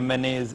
MNAs,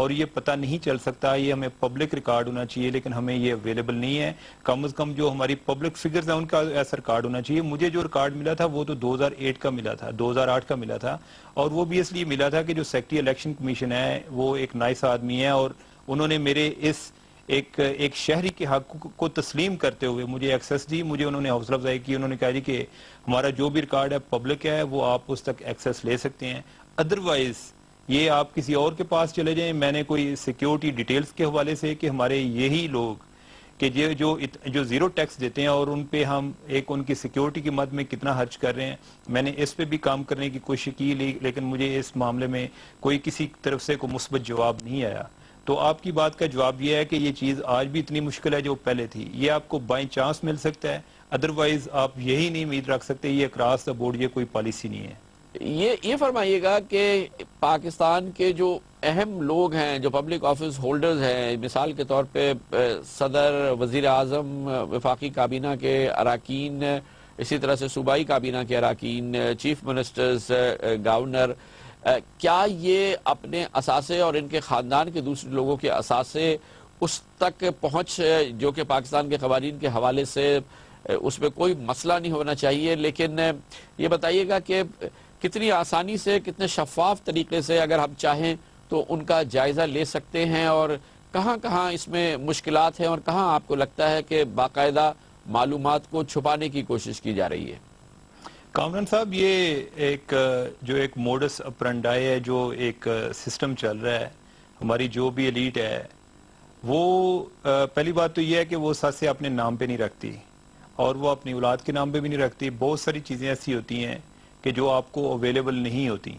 اور یہ پتہ نہیں چل سکتا. یہ ہمیں پبلک ریکارڈ ہونا چاہیے, لیکن ہمیں یہ اویلیبل نہیں ہے. کم از کم جو ہماری پبلک فگرز ہیں ان کا ایسا ریکارڈ ہونا چاہیے. مجھے جو ریکارڈ ملا تھا وہ تو 2008 کا ملا تھا, 2008 کا ملا تھا, اور وہ بھی اس لیے ملا تھا کہ جو سیکٹری الیکشن کمیشن ہے وہ ایک نائس آدمی ہے, اور انہوں نے میرے اس ایک شہری کے حق کو تسلیم کرتے ہوئے مجھے ایکسیس دی. مجھے انہوں نے حوصلہ افزائی کی, انہوں نے کہا جی کہ ہمارا جو بھی ریکارڈ ہے پبلک ہے, وہ آپ اس تک ایکسیس لے سکتے ہیں, ادروائز یہ آپ کسی اور کے پاس چلے جائیں. میں نے کوئی سیکیورٹی ڈیٹیلز کے حوالے سے کہ ہمارے یہی لوگ کہ جو زیرو ٹیکس دیتے ہیں اور ان پہ ہم ان کی سیکیورٹی کی مد میں کتنا خرچ کر رہے ہیں, میں نے اس پہ بھی کام کرنے کی کوشش کی, لیکن مجھے اس معاملے میں کوئی کسی طرف سے کوئی مثبت جواب نہیں آیا. تو آپ کی بات کا جواب یہ ہے کہ یہ چیز آج بھی اتنی مشکل ہے جو پہلے تھی. یہ آپ کو بائی چانس مل سکتا ہے, ادروائز آپ یہی نہیں امید رکھ سکتے. یہ اکراس دا بورڈ, یہ کوئی پالیسی نہیں ہے. یہ فرمائیے گا کہ پاکستان کے جو اہم لوگ ہیں, جو پبلک آفس ہولڈرز ہیں, مثال کے طور پہ صدر, وزیر اعظم, وفاقی کابینہ کے اراکین, اسی طرح سے صوبائی کابینہ کے اراکین, چیف منسٹرز, گورنر, کیا یہ اپنے اثاثے اور ان کے خاندان کے دوسرے لوگوں کے اثاثے اس تک پہنچ جو کہ پاکستان کے قوانین کے حوالے سے اس میں کوئی مسئلہ نہیں ہونا چاہیے, لیکن یہ بتائیے گا کہ کتنی آسانی سے, کتنے شفاف طریقے سے اگر ہم چاہیں تو ان کا جائزہ لے سکتے ہیں, اور کہاں کہاں اس میں مشکلات ہیں, اور کہاں آپ کو لگتا ہے کہ باقاعدہ معلومات کو چھپانے کی کوشش کی جا رہی ہے؟ کامران صاحب, یہ جو ایک موڈس اپرنڈائی ہے, جو ایک سسٹم چل رہا ہے, ہماری جو بھی ایلیٹ ہے وہ پہلی بات تو یہ ہے کہ وہ ساتھ سے اپنے نام پہ نہیں رکھتی, اور وہ اپنی اولاد کے نام پہ بھی نہیں رکھتی. بہت ساری چیزیں ایسی ہوتی ہیں کہ جو آپ کو اویلیبل نہیں ہوتی.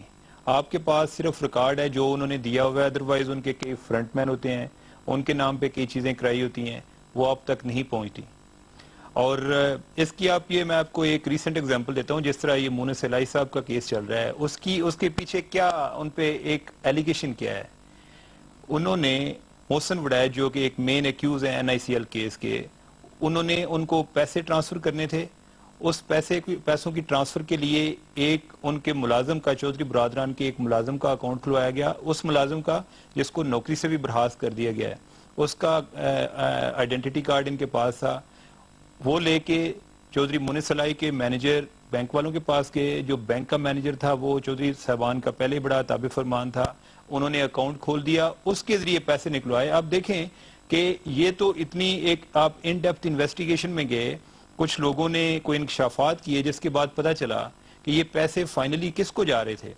آپ کے پاس صرف ریکارڈ ہے جو انہوں نے دیا ہوا ہے, ادروائز ان کے کئی فرنٹ مین ہوتے ہیں, ان کے نام پہ کئی چیزیں کرائی ہوتی ہیں, وہ آپ تک نہیں پہنچتی. اور اس کی میں آپ کو ایک ریسنٹ ایگزامپل دیتا ہوں. جس طرح یہ مونس الہی صاحب کا کیس چل رہا ہے, اس کے پیچھے کیا, ان پہ ایک ایلیگیشن کیا ہے. انہوں نے محسن وڑائچ جو کہ ایک مین ایکیوز ہیں NICL کیس کے, انہوں نے ان کو پیسے ٹرانسفر کرنے تھے. اس پیسوں کی ٹرانسفر کے لیے ایک ان کے ملازم کا, چودھری برادران کے ایک ملازم کا اکاؤنٹ کھلوایا گیا. اس ملازم کا, جس کو نوکری سے بھی برخاست کر دیا گیا ہے, اس کا آئیڈینٹی کارڈ ان کے پاس تھا. وہ لے کے چودھری مونس الہی کے مینیجر بینک والوں کے پاس گئے. جو بینک کا مینیجر تھا وہ چودھری صاحبان کا پہلے بڑا تابع فرمان تھا. انہوں نے اکاؤنٹ کھول دیا, اس کے ذریعے پیسے نکلوائے. آپ دیکھیں کہ یہ تو اتنی ایک آپ ان ڈیپتھ انویسٹیگیشن میں گئے, کچھ لوگوں نے کوئی انکشافات کیے, جس کے بعد پتا چلا کہ یہ پیسے فائنلی کس کو جا رہے تھے.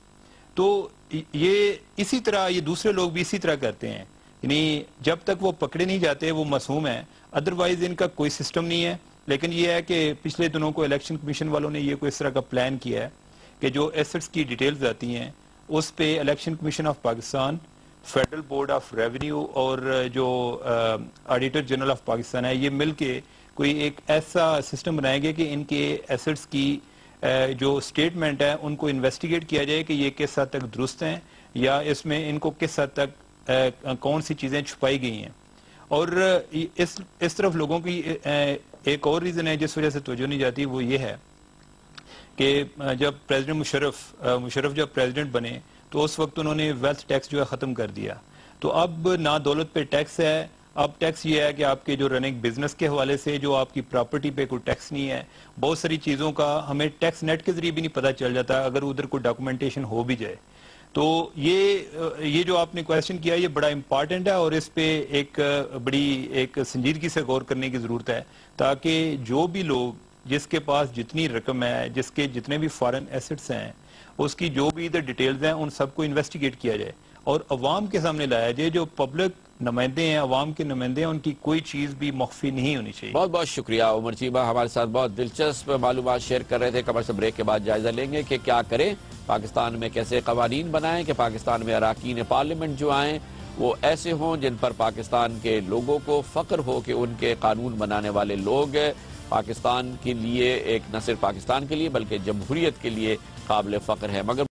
تو یہ اسی طرح یہ دوسرے لوگ بھی اسی طرح کرتے ہیں, یعنی جب تک وہ پکڑے نہیں جاتے وہ معصوم ہیں, ادروائز ان کا کوئی سسٹم نہیں ہے. لیکن یہ ہے کہ پچھلے دنوں کو الیکشن کمیشن والوں نے یہ کوئی اس طرح کا پلان کیا ہے کہ جو ایسٹس کی ڈیٹیلز آتی ہیں اس پہ election commission of Pakistan, federal board of revenue اور جو آڈیٹر جنرل آف پاکستان ہے, یہ مل کے کوئی ایک ایسا سسٹم بنائیں گے کہ ان کے ایسٹس کی جو سٹیٹمنٹ ہے ان کو انویسٹیگیٹ کیا جائے کہ یہ کس حد تک درست ہیں, یا اس میں ان کو کس حد تک کون سی چیزیں چھپائی گئی ہیں. اور اس طرف لوگوں کی ایک اور ریزن ہے جس وجہ سے توجہ نہیں جاتی, وہ یہ ہے کہ جب پریزیڈنٹ مشرف جب پریزیڈنٹ بنے تو اس وقت انہوں نے ویلتھ ٹیکس جو ہے ختم کر دیا. تو اب نہ دولت پہ ٹیکس ہے, اب ٹیکس یہ ہے کہ آپ کے جو رننگ بزنس کے حوالے سے جو آپ کی پراپرٹی پہ کوئی ٹیکس نہیں ہے. بہت ساری چیزوں کا ہمیں ٹیکس نیٹ کے ذریعے بھی نہیں پتہ چل جاتا اگر ادھر کوئی ڈاکومنٹیشن ہو بھی جائے. تو یہ جو آپ نے کویسچن کیا یہ بڑا امپارٹنٹ ہے, اور اس پہ ایک بڑی ایک سنجیدگی سے غور کرنے کی ضرورت ہے, تاکہ جو بھی لوگ, جس کے پاس جتنی رقم ہے, جس کے جتنے بھی فارن ایسٹس ہیں, اس کی جو بھی ادھر ڈیٹیلز ہیں ان سب کو انویسٹیگیٹ کیا جائے اور عوام کے سامنے لایا جائے. جو پبلک نمائندے ہیں, عوام کے نمائندے ہیں, ان کی کوئی چیز بھی مخفی نہیں ہونی چاہیے. بہت بہت شکریہ عمر چیمہ, ہمارے ساتھ بہت دلچسپ معلومات شیئر کر رہے تھے. کمرشل بریک کے بعد جائزہ لیں گے کہ کیا کریں, پاکستان میں کیسے قوانین بنائیں کہ پاکستان میں اراکین پارلیمنٹ جو آئیں وہ ایسے ہوں جن پر پاکستان کے لوگوں کو فخر ہو کہ ان کے قانون بنانے والے لوگ پاکستان کے لیے, ایک نہ صرف پاکستان کے لیے بلکہ جمہوریت کے لیے قابل فخر ہے. مگر